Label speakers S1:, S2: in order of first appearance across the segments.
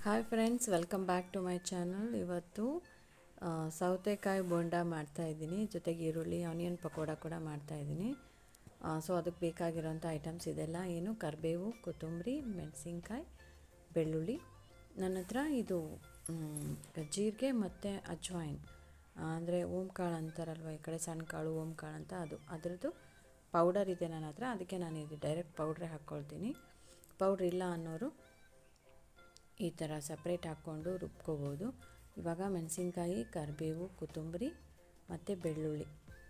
S1: Hi friends, welcome back to my channel. ಇವತ್ತು ಸೌತೆಕಾಯಿ ಬೋಂಡ ಮಾಡ್ತಾಯಿದ್ದೀನಿ, ಜೊತೆಗೆ ಈರುಳ್ಳಿ ಆನಿಯನ್ ಪಕೋಡ ಕೂಡ ಮಾಡ್ತಾಯಿದ್ದೀನಿ. ಸೊ ಅದಕ್ಕೆ ಬೇಕಾಗಿರೋಂಥ ಐಟಮ್ಸ್ ಇದೆಲ್ಲ ಏನು: ಕರಿಬೇವು, ಕೊತ್ತಂಬರಿ, ಮೆಣಸಿನ್ಕಾಯಿ, ಬೆಳ್ಳುಳ್ಳಿ. ನನ್ನ ಹತ್ರ ಇದು ಜೀರಿಗೆ ಮತ್ತು ಅಜ್ವಾಯಿನ್, ಅಂದರೆ ಓಂಕಾಳು ಅಂತಾರಲ್ವ ಈ ಕಡೆ, ಸಣ್ಣ ಕಾಳು ಓಂಕಾಳು ಅಂತ, ಅದರದ್ದು ಪೌಡರ್ ಇದೆ ನನ್ನ ಹತ್ರ. ಅದಕ್ಕೆ ನಾನು ಇದು ಡೈರೆಕ್ಟ್ ಪೌಡ್ರೇ ಹಾಕ್ಕೊಳ್ತೀನಿ. ಪೌಡ್ರ್ ಇಲ್ಲ ಅನ್ನೋರು ಈ ಥರ ಸಪ್ರೇಟ್ ಹಾಕ್ಕೊಂಡು ರುಬ್ಕೋಬೋದು. ಇವಾಗ ಮೆಣಸಿನ್ಕಾಯಿ, ಕರಿಬೇವು, ಕೊತ್ತಂಬರಿ ಮತ್ತು ಬೆಳ್ಳುಳ್ಳಿ.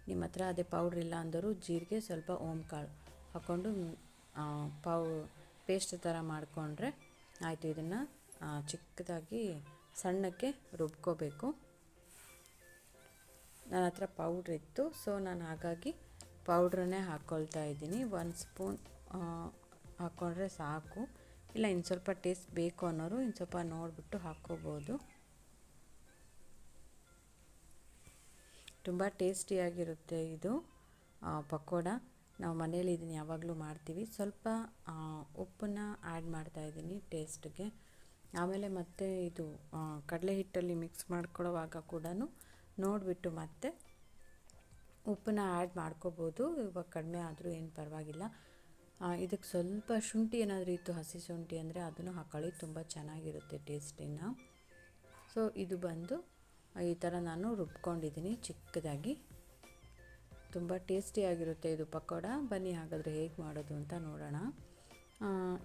S1: ನಿಮ್ಮ ಹತ್ರ ಅದೇ ಪೌಡ್ರ್ ಇಲ್ಲ ಅಂದರೂ ಜೀರಿಗೆ, ಸ್ವಲ್ಪ ಓಂಕಾಳು ಹಾಕ್ಕೊಂಡು ಪೇಸ್ಟ್ ಥರ ಮಾಡಿಕೊಂಡ್ರೆ ಆಯಿತು. ಇದನ್ನು ಚಿಕ್ಕದಾಗಿ ಸಣ್ಣಕ್ಕೆ ರುಬ್ಕೋಬೇಕು. ನನ್ನ ಹತ್ರ ಪೌಡ್ರ್ ಇತ್ತು, ಸೊ ನಾನು ಹಾಗಾಗಿ ಪೌಡ್ರನ್ನೇ ಹಾಕ್ಕೊಳ್ತಾ ಇದ್ದೀನಿ. 1 ಸ್ಪೂನ್ ಹಾಕ್ಕೊಂಡ್ರೆ ಸಾಕು. ಇಲ್ಲ ಇನ್ನು ಸ್ವಲ್ಪ ಟೇಸ್ಟ್ ಬೇಕು ಅನ್ನೋರು ಇನ್ನು ಸ್ವಲ್ಪ ನೋಡಿಬಿಟ್ಟು ಹಾಕ್ಕೋಬೋದು. ತುಂಬ ಟೇಸ್ಟಿಯಾಗಿರುತ್ತೆ ಇದು ಪಕೋಡ. ನಾವು ಮನೇಲಿ ಇದನ್ನು ಯಾವಾಗಲೂ ಮಾಡ್ತೀವಿ. ಸ್ವಲ್ಪ ಉಪ್ಪನ್ನು ಆ್ಯಡ್ ಮಾಡ್ತಾಯಿದ್ದೀನಿ ಟೇಸ್ಟ್ಗೆ. ಆಮೇಲೆ ಮತ್ತೆ ಇದು ಕಡಲೆ ಹಿಟ್ಟಲ್ಲಿ ಮಿಕ್ಸ್ ಮಾಡ್ಕೊಳ್ಳೋವಾಗ ಕೂಡ ನೋಡಿಬಿಟ್ಟು ಮತ್ತೆ ಉಪ್ಪನ್ನ ಆ್ಯಡ್ ಮಾಡ್ಕೋಬೋದು. ಇವಾಗ ಕಡಿಮೆ ಆದರೂ ಏನು ಪರವಾಗಿಲ್ಲ. ಇದಕ್ಕೆ ಸ್ವಲ್ಪ ಶುಂಠಿ ಏನಾದರೂ ಇತ್ತು, ಹಸಿ ಶುಂಠಿ ಅಂದರೆ ಅದನ್ನು ಹಾಕೊಳ್ಳಿ, ತುಂಬ ಚೆನ್ನಾಗಿರುತ್ತೆ ಟೇಸ್ಟಿನ. ಸೊ ಇದು ಬಂದು ಈ ಥರ ನಾನು ರುಬ್ಕೊಂಡಿದ್ದೀನಿ ಚಿಕ್ಕದಾಗಿ. ತುಂಬ ಟೇಸ್ಟಿಯಾಗಿರುತ್ತೆ ಇದು ಪಕೋಡ. ಬನ್ನಿ ಹಾಗಾದರೆ ಹೇಗೆ ಮಾಡೋದು ಅಂತ ನೋಡೋಣ.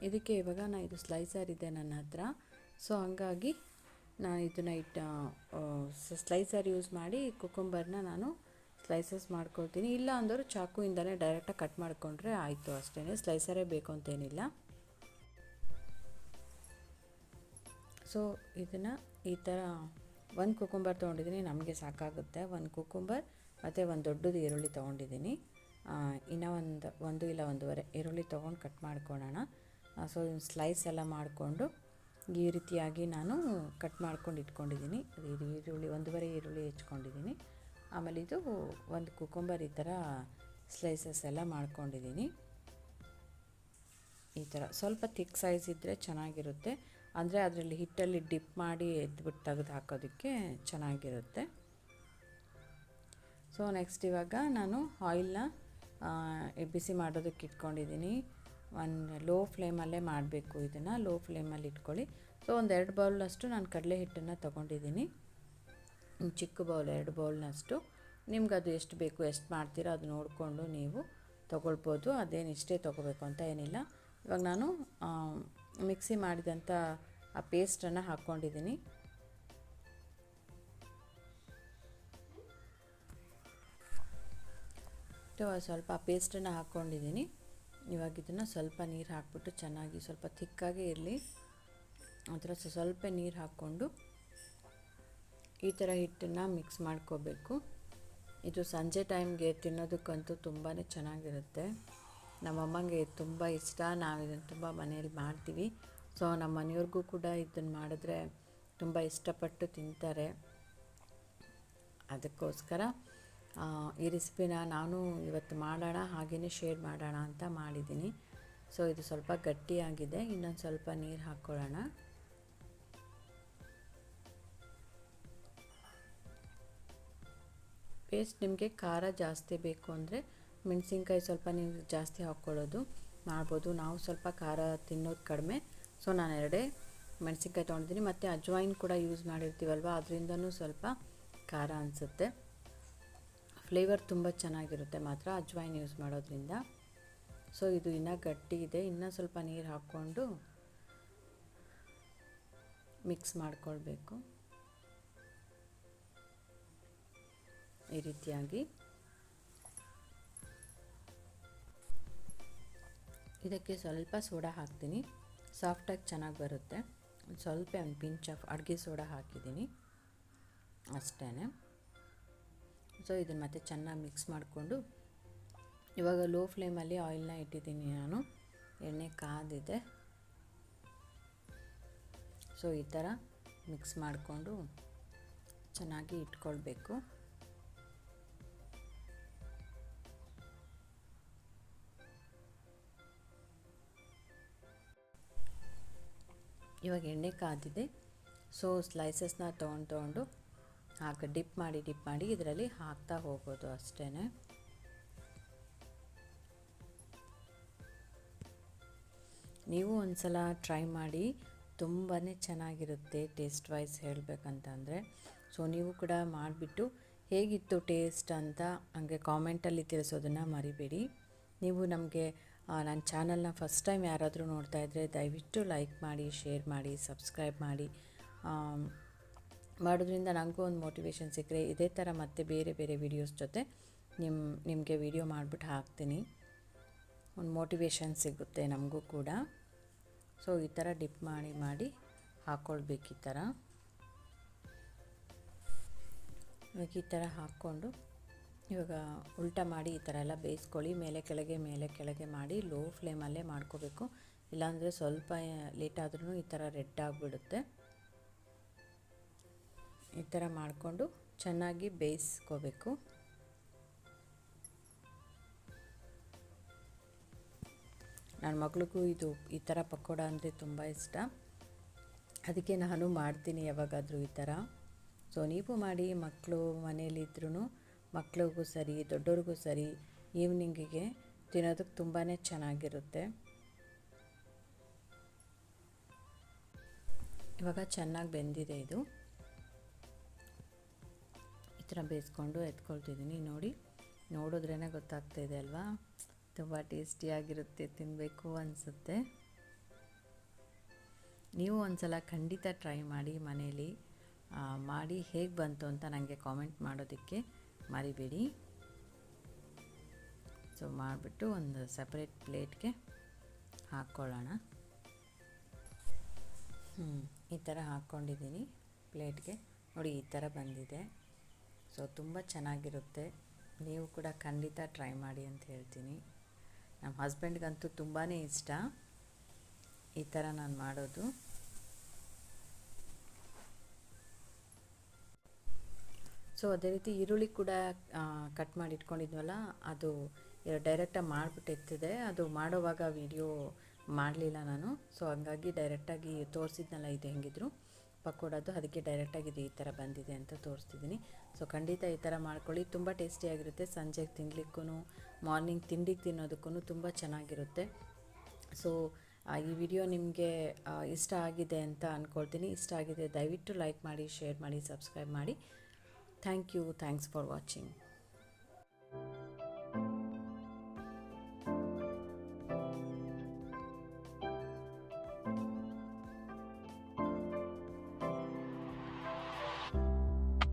S1: ಇದಕ್ಕೆ ಇವಾಗ ಇದು ಸ್ಲೈಸರ್ ಇದೆ ನನ್ನ ಹತ್ರ. ಸೊ ಹಾಗಾಗಿ ನಾನು ಇದನ್ನು ಸ್ಲೈಸರ್ ಯೂಸ್ ಮಾಡಿ ಕುಕುಂಬರ್ನ ನಾನು ಸ್ಲೈಸಸ್ ಮಾಡ್ಕೊಳ್ತೀನಿ. ಇಲ್ಲ ಅಂದರೂ ಚಾಕುಯಿಂದಲೇ ಡೈರೆಕ್ಟಾಗಿ ಕಟ್ ಮಾಡಿಕೊಂಡ್ರೆ ಆಯಿತು, ಅಷ್ಟೇ. ಸ್ಲೈಸರೇ ಬೇಕು ಅಂತೇನಿಲ್ಲ. ಸೊ ಇದನ್ನು ಈ ಥರ ಒಂದು ಕುಕುಂಬರ್ ತೊಗೊಂಡಿದ್ದೀನಿ, ನಮಗೆ ಸಾಕಾಗುತ್ತೆ. ಒಂದು ಕುಕುಂಬರ್ ಮತ್ತು ಒಂದು ದೊಡ್ಡದು ಈರುಳ್ಳಿ ತೊಗೊಂಡಿದ್ದೀನಿ. ಇನ್ನೂ ಒಂದು ಇಲ್ಲ ಒಂದೂವರೆ ಈರುಳ್ಳಿ ತೊಗೊಂಡು ಕಟ್ ಮಾಡ್ಕೊಳ್ಳೋಣ. ಸೊ ಸ್ಲೈಸ್ ಎಲ್ಲ ಮಾಡಿಕೊಂಡು ಈ ರೀತಿಯಾಗಿ ನಾನು ಕಟ್ ಮಾಡ್ಕೊಂಡು ಇಟ್ಕೊಂಡಿದ್ದೀನಿ. ಇದು ಈರುಳ್ಳಿ ಒಂದೂವರೆ ಈರುಳ್ಳಿ ಹೆಚ್ಕೊಂಡಿದ್ದೀನಿ. ಆಮೇಲೆ ಇದು ಒಂದು ಕುಕುಂಬರ್ ಈ ಥರ ಸ್ಲೈಸಸ್ ಎಲ್ಲ ಮಾಡ್ಕೊಂಡಿದ್ದೀನಿ. ಈ ಥರ ಸ್ವಲ್ಪ ಥಿಕ್ ಸೈಜ್ ಇದ್ದರೆ ಚೆನ್ನಾಗಿರುತ್ತೆ, ಅಂದರೆ ಅದರಲ್ಲಿ ಹಿಟ್ಟಲ್ಲಿ ಡಿಪ್ ಮಾಡಿ ಎದ್ಬಿಟ್ಟು ತೆಗೆದು ಹಾಕೋದಕ್ಕೆ ಚೆನ್ನಾಗಿರುತ್ತೆ. ಸೊ ನೆಕ್ಸ್ಟ್ ಇವಾಗ ನಾನು ಆಯಿಲ್ನ ಬಿಸಿ ಮಾಡೋದಕ್ಕೆ ಇಟ್ಕೊಂಡಿದ್ದೀನಿ. ಲೋ ಫ್ಲೇಮಲ್ಲೇ ಮಾಡಬೇಕು ಇದನ್ನು, ಲೋ ಫ್ಲೇಮಲ್ಲಿ ಇಟ್ಕೊಳ್ಳಿ. ಸೊ ಒಂದು 2 ಬೌಲ್ನಷ್ಟು ನಾನು ಕಡಲೆ ಹಿಟ್ಟನ್ನು ತೊಗೊಂಡಿದ್ದೀನಿ. ಚಿಕ್ಕ ಬೌಲ್ 2 ಬೌಲ್ನಷ್ಟು. ನಿಮ್ಗೆ ಅದು ಎಷ್ಟು ಬೇಕು, ಎಷ್ಟು ಮಾಡ್ತೀರೋ ಅದು ನೋಡಿಕೊಂಡು ನೀವು ತೊಗೊಳ್ಬೋದು. ಅದೇನು ಇಷ್ಟೇ ತೊಗೋಬೇಕು ಅಂತ ಏನಿಲ್ಲ. ಇವಾಗ ನಾನು ಮಿಕ್ಸಿ ಮಾಡಿದಂಥ ಆ ಪೇಸ್ಟನ್ನು ಹಾಕ್ಕೊಂಡಿದ್ದೀನಿ. ಸ್ವಲ್ಪ ಪೇಸ್ಟನ್ನು ಹಾಕ್ಕೊಂಡಿದ್ದೀನಿ. ಇವಾಗ ಇದನ್ನು ಸ್ವಲ್ಪ ನೀರು ಹಾಕ್ಬಿಟ್ಟು ಚೆನ್ನಾಗಿ ಸ್ವಲ್ಪ ಥಿಕ್ಕಾಗೇ ಇರಲಿ, ಆ ಥರ ಸ್ವಲ್ಪ ನೀರು ಹಾಕ್ಕೊಂಡು ಈ ಥರ ಹಿಟ್ಟನ್ನು ಮಿಕ್ಸ್ ಮಾಡ್ಕೋಬೇಕು. ಇದು ಸಂಜೆ ಟೈಮ್ಗೆ ತಿನ್ನೋದಕ್ಕಂತೂ ತುಂಬಾ ಚೆನ್ನಾಗಿರುತ್ತೆ. ನಮ್ಮಮ್ಮಂಗೆ ತುಂಬ ಇಷ್ಟ, ನಾವು ಇದನ್ನು ತುಂಬ ಮನೇಲಿ ಮಾಡ್ತೀವಿ. ಸೊ ನಮ್ಮ ಮನೆಯವ್ರಿಗೂ ಕೂಡ ಇದನ್ನು ಮಾಡಿದ್ರೆ ತುಂಬ ಇಷ್ಟಪಟ್ಟು ತಿಂತಾರೆ. ಅದಕ್ಕೋಸ್ಕರ ಈ ರೆಸಿಪಿನ ನಾನು ಇವತ್ತು ಮಾಡೋಣ, ಹಾಗೆಯೇ ಶೇರ್ ಮಾಡೋಣ ಅಂತ ಮಾಡಿದ್ದೀನಿ. ಸೊ ಇದು ಸ್ವಲ್ಪ ಗಟ್ಟಿಯಾಗಿದೆ, ಇನ್ನೊಂದು ಸ್ವಲ್ಪ ನೀರು ಹಾಕ್ಕೊಳ್ಳೋಣ. ಪೇಸ್ಟ್ ನಿಮಗೆ ಖಾರ ಜಾಸ್ತಿ ಬೇಕು ಅಂದರೆ ಮೆಣಸಿನ್ಕಾಯಿ ಸ್ವಲ್ಪ ನೀವು ಜಾಸ್ತಿ ಹಾಕ್ಕೊಳ್ಳೋದು ಮಾಡ್ಬೋದು. ನಾವು ಸ್ವಲ್ಪ ಖಾರ ತಿನ್ನೋದು ಕಡಿಮೆ, ಸೊ ನಾನು 2 ಮೆಣಸಿನ್ಕಾಯಿ ತೊಗೊಂಡಿದ್ದೀನಿ. ಮತ್ತು ಅಜ್ವಾಯಿನ್ ಕೂಡ ಯೂಸ್ ಮಾಡಿರ್ತೀವಲ್ವ, ಅದರಿಂದನೂ ಸ್ವಲ್ಪ ಖಾರ ಅನಿಸುತ್ತೆ. ಫ್ಲೇವರ್ ತುಂಬ ಚೆನ್ನಾಗಿರುತ್ತೆ ಮಾತ್ರ ಅಜ್ವಾಯಿನ್ ಯೂಸ್ ಮಾಡೋದ್ರಿಂದ. ಸೊ ಇದು ಇನ್ನೂ ಗಟ್ಟಿ ಇದೆ, ಇನ್ನೂ ಸ್ವಲ್ಪ ನೀರು ಹಾಕ್ಕೊಂಡು ಮಿಕ್ಸ್ ಮಾಡ್ಕೊಳ್ಬೇಕು ಈ ರೀತಿಯಾಗಿ. ಇದಕ್ಕೆ ಸ್ವಲ್ಪ ಸೋಡಾ ಹಾಕ್ತೀನಿ, ಸಾಫ್ಟಾಗಿ ಚೆನ್ನಾಗಿ ಬರುತ್ತೆ. ಸ್ವಲ್ಪ ಒಂದು ಪಿಂಚ್ ಆಫ್ ಅಡುಗೆ ಸೋಡಾ ಹಾಕಿದ್ದೀನಿ ಅಷ್ಟೇ. ಸೊ ಇದನ್ನು ಮತ್ತೆ ಚೆನ್ನಾಗಿ ಮಿಕ್ಸ್ ಮಾಡಿಕೊಂಡು ಇವಾಗ ಲೋ ಫ್ಲೇಮಲ್ಲಿ ಆಯಿಲ್ನ ಇಟ್ಟಿದ್ದೀನಿ ನಾನು, ಎಣ್ಣೆ ಕಾದಿದೆ. ಸೊ ಈ ಥರ ಮಿಕ್ಸ್ ಮಾಡಿಕೊಂಡು ಚೆನ್ನಾಗಿ ಇಟ್ಕೊಳ್ಬೇಕು. ಇವಾಗ ಎಣ್ಣೆ ಕಾದಿದೆ. ಸೊ ಸ್ಲೈಸಸ್ನ ತೊಗೊಂಡು ಡಿಪ್ ಮಾಡಿ ಇದರಲ್ಲಿ ಹಾಕ್ತಾ ಹೋಗೋದು ಅಷ್ಟೇ. ನೀವು ಒಂದು ಸಲ ಟ್ರೈ ಮಾಡಿ, ತುಂಬಾ ಚೆನ್ನಾಗಿರುತ್ತೆ ಟೇಸ್ಟ್ ವೈಸ್ ಹೇಳಬೇಕಂತಂದರೆ. ಸೊ ನೀವು ಕೂಡ ಮಾಡಿಬಿಟ್ಟು ಹೇಗಿತ್ತು ಟೇಸ್ಟ್ ಅಂತ ಹಂಗೆ ಕಾಮೆಂಟಲ್ಲಿ ತಿಳಿಸೋದನ್ನು ಮರಿಬೇಡಿ. ನೀವು ನಮಗೆ ನನ್ನ ಚಾನಲ್ನ ಫಸ್ಟ್ ಟೈಮ್ ಯಾರಾದರೂ ನೋಡ್ತಾ ಇದ್ದರೆ ದಯವಿಟ್ಟು ಲೈಕ್ ಮಾಡಿ, ಶೇರ್ ಮಾಡಿ, ಸಬ್ಸ್ಕ್ರೈಬ್ ಮಾಡಿ. ಮಾಡೋದ್ರಿಂದ ನನಗೂ ಒಂದು ಮೋಟಿವೇಶನ್ ಸಿಕ್ಕರೆ ಇದೇ ಥರ ಮತ್ತೆ ಬೇರೆ ಬೇರೆ ವೀಡಿಯೋಸ್ ಜೊತೆ ನಿಮಗೆ ವಿಡಿಯೋ ಮಾಡಿಬಿಟ್ಟು ಹಾಕ್ತೀನಿ. ಒಂದು ಮೋಟಿವೇಶನ್ ಸಿಗುತ್ತೆ ನಮಗೂ ಕೂಡ. ಸೊ ಈ ಥರ ಡಿಪ್ ಮಾಡಿ ಹಾಕ್ಕೊಳ್ಬೇಕು. ಈ ಥರ ಹಾಕ್ಕೊಂಡು ಇವಾಗ ಉಲ್ಟಾ ಮಾಡಿ ಈ ಥರ ಎಲ್ಲ ಬೇಯಿಸ್ಕೊಳ್ಳಿ. ಮೇಲೆ ಕೆಳಗೆ ಮಾಡಿ ಲೋ ಫ್ಲೇಮಲ್ಲೇ ಮಾಡ್ಕೋಬೇಕು. ಇಲ್ಲಾಂದರೆ ಸ್ವಲ್ಪ ಲೇಟ್ ಆದ್ರೂ ಈ ಥರ ರೆಡ್ ಆಗಿಬಿಡುತ್ತೆ. ಈ ಥರ ಮಾಡಿಕೊಂಡು ಚೆನ್ನಾಗಿ ಬೇಯಿಸ್ಕೋಬೇಕು. ನನ್ನ ಮಗಳಿಗೂ ಈ ಥರ ಪಕೋಡ ಅಂದರೆ ತುಂಬ ಇಷ್ಟ. ಅದಕ್ಕೆ ನಾನು ಮಾಡ್ತೀನಿ ಯಾವಾಗಾದರೂ ಈ ಥರ. ಸೊ ನೀವು ಮಾಡಿ, ಮಕ್ಕಳು ಮನೇಲಿದ್ರೂ ಮಕ್ಳಿಗೂ ಸರಿ ದೊಡ್ಡವ್ರಿಗೂ ಸರಿ ಈವ್ನಿಂಗಿಗೆ ತಿನ್ನೋದಕ್ಕೆ ತುಂಬಾ ಚೆನ್ನಾಗಿರುತ್ತೆ. ಇವಾಗ ಚೆನ್ನಾಗಿ ಬೆಂದಿದೆ. ಇದು ಈ ಥರ ಬೇಯಿಸ್ಕೊಂಡು ಎತ್ಕೊಳ್ತಿದ್ದೀನಿ. ನೋಡಿದ್ರೇ ಗೊತ್ತಾಗ್ತಾಯಿದೆ ಅಲ್ವಾ, ತುಂಬ ಟೇಸ್ಟಿಯಾಗಿರುತ್ತೆ, ತಿನ್ನಬೇಕು ಅನಿಸುತ್ತೆ. ನೀವು ಒಂದು ಸಲ ಖಂಡಿತ ಟ್ರೈ ಮಾಡಿ ಮನೇಲಿ. ಮಾಡಿ ಹೇಗೆ ಬಂತು ಅಂತ ನನಗೆ ಕಾಮೆಂಟ್ ಮಾಡೋದಕ್ಕೆ ಮರಿಬೇಡಿ. ಸೊ ಮಾಡಿಬಿಟ್ಟು ಒಂದು ಸಪ್ರೇಟ್ ಪ್ಲೇಟ್ಗೆ ಹಾಕ್ಕೊಳ್ಳೋಣ. ಈ ಥರ ಹಾಕ್ಕೊಂಡಿದ್ದೀನಿ ಪ್ಲೇಟ್ಗೆ. ನೋಡಿ ಈ ಥರ ಬಂದಿದೆ. ಸೊ ತುಂಬ ಚೆನ್ನಾಗಿರುತ್ತೆ. ನೀವು ಕೂಡ ಖಂಡಿತ ಟ್ರೈ ಮಾಡಿ ಅಂತ ಹೇಳ್ತೀನಿ. ನಮ್ಮ ಹಸ್ಬೆಂಡ್ಗಂತೂ ತುಂಬಾ ಇಷ್ಟ ಈ ಥರ ನಾನು ಮಾಡೋದು. ಸೊ ಅದೇ ರೀತಿ ಈರುಳ್ಳಿ ಕೂಡ ಕಟ್ ಮಾಡಿ ಇಟ್ಕೊಂಡಿದ್ವಲ್ಲ, ಅದು ಡೈರೆಕ್ಟಾಗಿ ಮಾಡಿಬಿಟ್ಟಿರ್ತಿದೆ. ಅದು ಮಾಡೋವಾಗ ವಿಡಿಯೋ ಮಾಡಲಿಲ್ಲ ನಾನು. ಸೊ ಹಂಗಾಗಿ ಡೈರೆಕ್ಟಾಗಿ ತೋರಿಸಿದ್ನಲ್ಲ ಇದು ಹೆಂಗಿದ್ರು ಪಕೋಡದು, ಅದಕ್ಕೆ ಡೈರೆಕ್ಟಾಗಿ ಇದು ಈ ಥರ ಬಂದಿದೆ ಅಂತ ತೋರಿಸ್ತಿದ್ದೀನಿ. ಸೊ ಖಂಡಿತ ಈ ಥರ ಮಾಡ್ಕೊಳ್ಳಿ, ತುಂಬ ಟೇಸ್ಟಿಯಾಗಿರುತ್ತೆ. ಸಂಜೆಗೆ ತಿನ್ನಲಿಕ್ಕೂ ಮಾರ್ನಿಂಗ್ ತಿಂಡಿಗೆ ತಿನ್ನೋದಕ್ಕೂ ತುಂಬ ಚೆನ್ನಾಗಿರುತ್ತೆ. ಸೊ ಈ ವಿಡಿಯೋ ನಿಮಗೆ ಇಷ್ಟ ಆಗಿದೆ ಅಂತ ಅಂದ್ಕೊಳ್ತೀನಿ. ಇಷ್ಟ ಆಗಿದೆ ದಯವಿಟ್ಟು ಲೈಕ್ ಮಾಡಿ, ಶೇರ್ ಮಾಡಿ, ಸಬ್ಸ್ಕ್ರೈಬ್ ಮಾಡಿ. Thanks for watching.